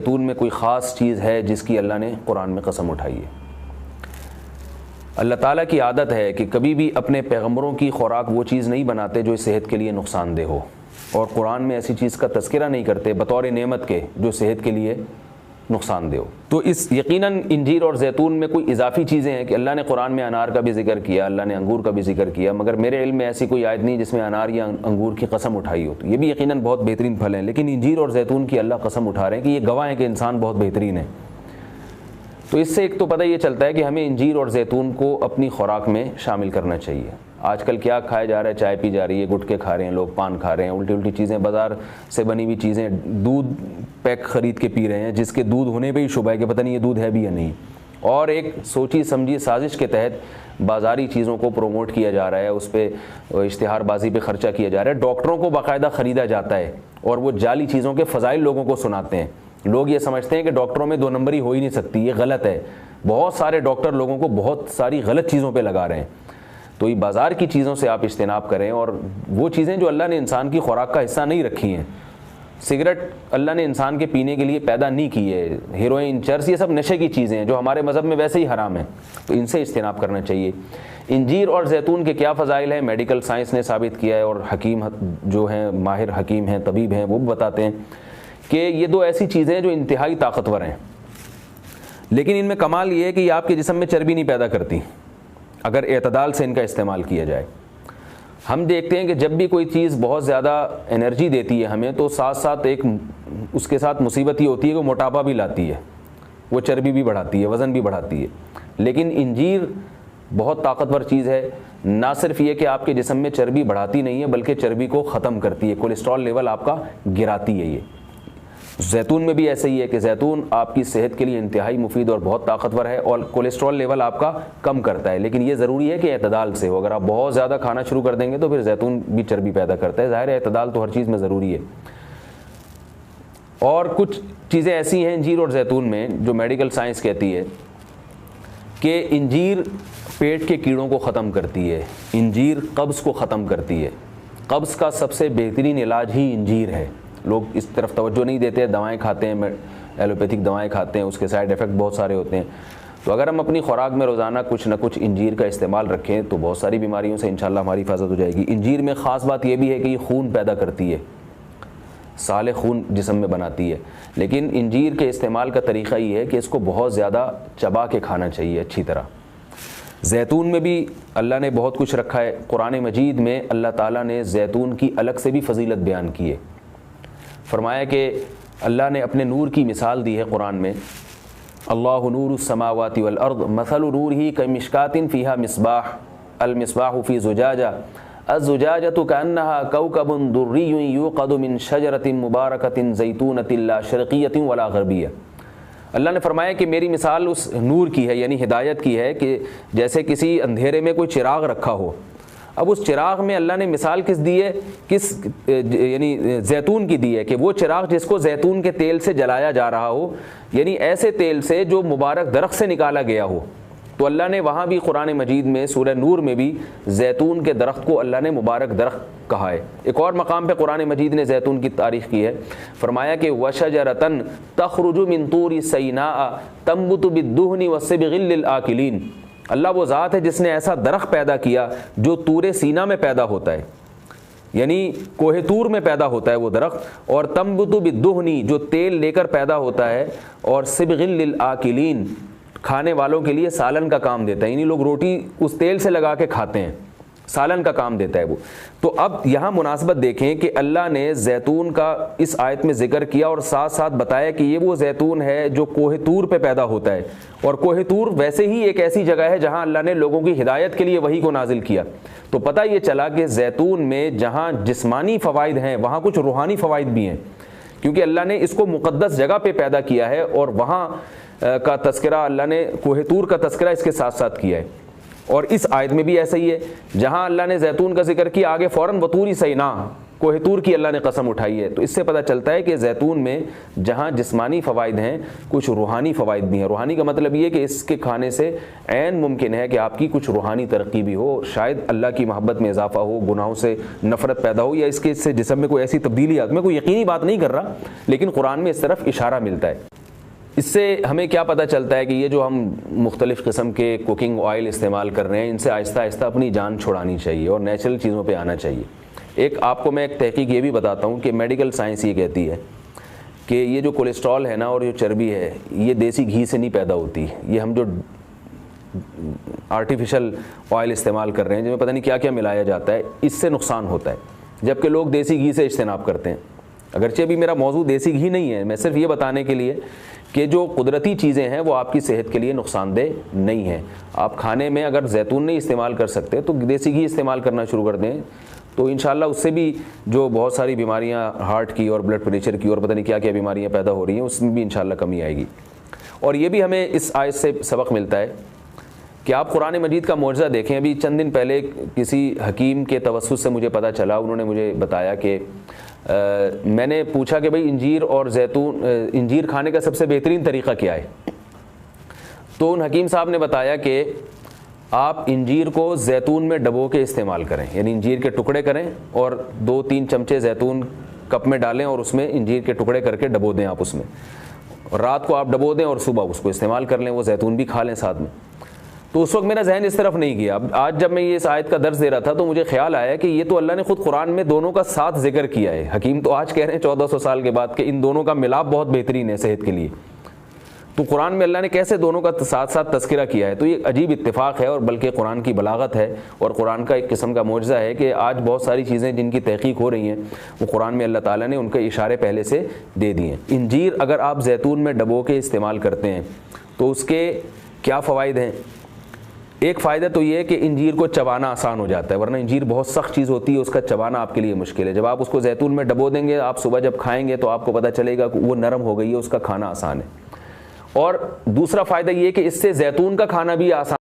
زیتون میں کوئی خاص چیز ہے جس کی اللہ نے قرآن میں قسم اٹھائی ہے۔ اللہ تعالیٰ کی عادت ہے کہ کبھی بھی اپنے پیغمبروں کی خوراک وہ چیز نہیں بناتے جو صحت کے لیے نقصان دہ ہو، اور قرآن میں ایسی چیز کا تذکرہ نہیں کرتے بطور نعمت کے جو صحت کے لیے نقصان دہ ہو۔ تو اس یقیناً انجیر اور زیتون میں کوئی اضافی چیزیں ہیں کہ اللہ نے قرآن میں انار کا بھی ذکر کیا، اللہ نے انگور کا بھی ذکر کیا، مگر میرے علم میں ایسی کوئی آیت نہیں جس میں انار یا انگور کی قسم اٹھائی ہو۔ تو یہ بھی یقیناً بہت بہترین پھل ہیں، لیکن انجیر اور زیتون کی اللہ قسم اٹھا رہے ہیں کہ یہ گواہ ہیں کہ انسان بہت بہترین ہے۔ تو اس سے ایک تو پتہ یہ چلتا ہے کہ ہمیں انجیر اور زیتون کو اپنی خوراک میں شامل کرنا چاہیے۔ آج کل کیا کھایا جا رہا ہے؟ چائے پی جا رہی ہے، گٹکے کھا رہے ہیں لوگ، پان کھا رہے ہیں، الٹی الٹی چیزیں، بازار سے بنی ہوئی چیزیں، دودھ پیک خرید کے پی رہے ہیں جس کے دودھ ہونے پہ ہی شبہ ہے کہ پتہ نہیں یہ دودھ ہے بھی یا نہیں، اور ایک سوچی سمجھی سازش کے تحت بازاری چیزوں کو پروموٹ کیا جا رہا ہے، اس پہ اشتہار بازی پہ خرچہ کیا جا رہا ہے، ڈاکٹروں کو باقاعدہ خریدا جاتا ہے اور وہ جعلی چیزوں کے فضائل لوگوں کو سناتے ہیں۔ لوگ یہ سمجھتے ہیں کہ ڈاکٹروں میں 2 نمبری ہو ہی نہیں سکتی، یہ غلط ہے۔ بہت سارے ڈاکٹر لوگوں کو بہت ساری غلط چیزوں پہ لگا رہے ہیں۔ تو یہ بازار کی چیزوں سے آپ اجتناب کریں، اور وہ چیزیں جو اللہ نے انسان کی خوراک کا حصہ نہیں رکھی ہیں، سگریٹ اللہ نے انسان کے پینے کے لیے پیدا نہیں کی ہے، ہیروئن، چرس، یہ سب نشے کی چیزیں ہیں جو ہمارے مذہب میں ویسے ہی حرام ہیں، تو ان سے اجتناب کرنا چاہیے۔ انجیر اور زیتون کے کیا فضائل ہیں؟ میڈیکل سائنس نے ثابت کیا ہے، اور حکیم جو ہیں، ماہر حکیم ہیں، طبیب ہیں، وہ بھی بتاتے ہیں کہ یہ 2 ایسی چیزیں ہیں جو انتہائی طاقتور ہیں، لیکن ان میں کمال یہ ہے کہ یہ آپ کے جسم میں چربی نہیں پیدا کرتی اگر اعتدال سے ان کا استعمال کیا جائے۔ ہم دیکھتے ہیں کہ جب بھی کوئی چیز بہت زیادہ انرجی دیتی ہے ہمیں، تو ساتھ ساتھ ایک اس کے ساتھ مصیبت یہ ہوتی ہے کہ وہ موٹاپا بھی لاتی ہے، وہ چربی بھی بڑھاتی ہے، وزن بھی بڑھاتی ہے۔ لیکن انجیر بہت طاقتور چیز ہے، نہ صرف یہ کہ آپ کے جسم میں چربی بڑھاتی نہیں ہے بلکہ چربی کو ختم کرتی ہے، کولیسٹرول لیول آپ کا گراتی ہے۔ یہ زیتون میں بھی ایسے ہی ہے کہ زیتون آپ کی صحت کے لیے انتہائی مفید اور بہت طاقتور ہے، اور کولیسٹرول لیول آپ کا کم کرتا ہے، لیکن یہ ضروری ہے کہ اعتدال سے ہو۔ اگر آپ بہت زیادہ کھانا شروع کر دیں گے تو پھر زیتون بھی چربی پیدا کرتا ہے، ظاہر ہے اعتدال تو ہر چیز میں ضروری ہے۔ اور کچھ چیزیں ایسی ہیں انجیر اور زیتون میں جو میڈیکل سائنس کہتی ہے کہ انجیر پیٹ کے کیڑوں کو ختم کرتی ہے، انجیر قبض کو ختم کرتی ہے، قبض کا سب سے بہترین علاج ہی انجیر ہے۔ لوگ اس طرف توجہ نہیں دیتے، دوائیں کھاتے ہیں، ایلوپیتھک دوائیں کھاتے ہیں، اس کے سائیڈ ایفیکٹ بہت سارے ہوتے ہیں۔ تو اگر ہم اپنی خوراک میں روزانہ کچھ نہ کچھ انجیر کا استعمال رکھیں تو بہت ساری بیماریوں سے انشاءاللہ ہماری حفاظت ہو جائے گی۔ انجیر میں خاص بات یہ بھی ہے کہ یہ خون پیدا کرتی ہے، سالے خون جسم میں بناتی ہے، لیکن انجیر کے استعمال کا طریقہ یہ ہے کہ اس کو بہت زیادہ چبا کے کھانا چاہیے اچھی طرح۔ زیتون میں بھی اللہ نے بہت کچھ رکھا ہے، قرآن مجید میں اللہ تعالیٰ نے زیتون کی الگ سے بھی فضیلت بیان کی ہے۔ فرمایا کہ اللہ نے اپنے نور کی مثال دی ہے قرآن میں، اللہ نور السماوات والارض مثل نورہ کمشکات فیہا مصباح المصباح فی زجاجہ الزجاجۃ کأنہا کوکب دری یوقد من شجرۃ مبارکۃ زیتونۃ لا شرقیۃ ولا غربیہ۔ اللہ نے فرمایا کہ میری مثال اس نور کی ہے، یعنی ہدایت کی ہے، کہ جیسے کسی اندھیرے میں کوئی چراغ رکھا ہو۔ اب اس چراغ میں اللہ نے مثال کس دی ہے؟ یعنی زیتون کی دی ہے، کہ وہ چراغ جس کو زیتون کے تیل سے جلایا جا رہا ہو، یعنی ایسے تیل سے جو مبارک درخت سے نکالا گیا ہو۔ تو اللہ نے وہاں بھی قرآن مجید میں سورہ نور میں بھی زیتون کے درخت کو اللہ نے مبارک درخت کہا ہے۔ ایک اور مقام پہ قرآن مجید نے زیتون کی تعریف کی ہے، فرمایا کہ وَشَجَرَةً تَخْرُجُ مِن طُورِ سَيْنَاءَ تَنبُتُ بِالدُّهْنِ وَالصِّبْغِ لِلْآكِلِينَ۔ اللہ وہ ذات ہے جس نے ایسا درخت پیدا کیا جو طور سینا میں پیدا ہوتا ہے، یعنی کوہ طور میں پیدا ہوتا ہے وہ درخت، اور تنبت بالدہن جو تیل لے کر پیدا ہوتا ہے، اور صبغ للآکلین کھانے والوں کے لیے سالن کا کام دیتا ہے، یعنی لوگ روٹی اس تیل سے لگا کے کھاتے ہیں، سالن کا کام دیتا ہے وہ۔ تو اب یہاں مناسبت دیکھیں کہ اللہ نے زیتون کا اس آیت میں ذکر کیا اور ساتھ ساتھ بتایا کہ یہ وہ زیتون ہے جو کوہ طور پہ پیدا ہوتا ہے، اور کوہ طور ویسے ہی ایک ایسی جگہ ہے جہاں اللہ نے لوگوں کی ہدایت کے لیے وحی کو نازل کیا۔ تو پتہ یہ چلا کہ زیتون میں جہاں جسمانی فوائد ہیں وہاں کچھ روحانی فوائد بھی ہیں، کیونکہ اللہ نے اس کو مقدس جگہ پہ پیدا کیا ہے، اور وہاں کا تذکرہ اللہ نے کوہ طور کا تذکرہ اس کے ساتھ ساتھ کیا ہے۔ اور اس آیت میں بھی ایسا ہی ہے، جہاں اللہ نے زیتون کا ذکر کیا آگے فوراً وطور سینا، کوہ طور کی اللہ نے قسم اٹھائی ہے۔ تو اس سے پتہ چلتا ہے کہ زیتون میں جہاں جسمانی فوائد ہیں کچھ روحانی فوائد بھی ہیں۔ روحانی کا مطلب یہ کہ اس کے کھانے سے عین ممکن ہے کہ آپ کی کچھ روحانی ترقی بھی ہو، شاید اللہ کی محبت میں اضافہ ہو، گناہوں سے نفرت پیدا ہو، یا اس کے سے جسم میں کوئی ایسی تبدیلی آتی۔ میں کوئی یقینی بات نہیں کر رہا، لیکن قرآن میں اس طرف اشارہ ملتا ہے۔ اس سے ہمیں کیا پتہ چلتا ہے کہ یہ جو ہم مختلف قسم کے کوکنگ آئل استعمال کر رہے ہیں، ان سے آہستہ آہستہ اپنی جان چھڑانی چاہیے اور نیچرل چیزوں پہ آنا چاہیے۔ ایک آپ کو میں ایک تحقیق یہ بھی بتاتا ہوں کہ میڈیکل سائنس یہ کہتی ہے کہ یہ جو کولیسٹرول ہے نا اور جو چربی ہے، یہ دیسی گھی سے نہیں پیدا ہوتی، یہ ہم جو آرٹیفیشل آئل استعمال کر رہے ہیں جن میں پتہ نہیں کیا کیا ملایا جاتا ہے، اس سے نقصان ہوتا ہے، جبکہ لوگ دیسی گھی سے اجتناب کرتے ہیں۔ اگرچہ بھی میرا موضوع دیسی گھی نہیں ہے، میں صرف یہ بتانے کے لیے کہ جو قدرتی چیزیں ہیں وہ آپ کی صحت کے لیے نقصان دہ نہیں ہیں۔ آپ کھانے میں اگر زیتون نہیں استعمال کر سکتے تو دیسی گھی استعمال کرنا شروع کر دیں، تو انشاءاللہ اس سے بھی جو بہت ساری بیماریاں ہارٹ کی اور بلڈ پریشر کی اور پتہ نہیں کیا کیا بیماریاں پیدا ہو رہی ہیں، اس میں بھی انشاءاللہ کمی آئے گی۔ اور یہ بھی ہمیں اس آیت سے سبق ملتا ہے کہ آپ قرآن مجید کا معجزہ دیکھیں۔ ابھی چند دن پہلے کسی حکیم کے توسط سے مجھے پتہ چلا، انہوں نے مجھے بتایا کہ میں نے پوچھا کہ بھئی انجیر اور زیتون، انجیر کھانے کا سب سے بہترین طریقہ کیا ہے؟ تو ان حکیم صاحب نے بتایا کہ آپ انجیر کو زیتون میں ڈبو کے استعمال کریں، یعنی انجیر کے ٹکڑے کریں اور 2-3 چمچے زیتون کپ میں ڈالیں اور اس میں انجیر کے ٹکڑے کر کے ڈبو دیں آپ اس میں، اور رات کو آپ ڈبو دیں اور صبح اس کو استعمال کر لیں، وہ زیتون بھی کھا لیں ساتھ میں۔ تو اس وقت میرا ذہن اس طرف نہیں گیا۔ اب آج جب میں یہ اس آیت کا درس دے رہا تھا تو مجھے خیال آیا کہ یہ تو اللہ نے خود قرآن میں دونوں کا ساتھ ذکر کیا ہے۔ حکیم تو آج کہہ رہے ہیں 1400 سال کے بعد کہ ان دونوں کا ملاپ بہت بہترین ہے صحت کے لیے، تو قرآن میں اللہ نے کیسے دونوں کا ساتھ ساتھ تذکرہ کیا ہے؟ تو یہ عجیب اتفاق ہے، اور بلکہ قرآن کی بلاغت ہے اور قرآن کا ایک قسم کا معجزہ ہے کہ آج بہت ساری چیزیں جن کی تحقیق ہو رہی ہیں وہ قرآن میں اللہ تعالیٰ نے ان کے اشارے پہلے سے دے دیے ہیں۔ انجیر اگر آپ زیتون میں ڈبو کے استعمال کرتے ہیں تو اس کے کیا فوائد ہیں؟ ایک فائدہ تو یہ ہے کہ انجیر کو چبانا آسان ہو جاتا ہے، ورنہ انجیر بہت سخت چیز ہوتی ہے، اس کا چبانا آپ کے لیے مشکل ہے۔ جب آپ اس کو زیتون میں ڈبو دیں گے، آپ صبح جب کھائیں گے تو آپ کو پتہ چلے گا کہ وہ نرم ہو گئی ہے، اس کا کھانا آسان ہے۔ اور دوسرا فائدہ یہ کہ اس سے زیتون کا کھانا بھی آسان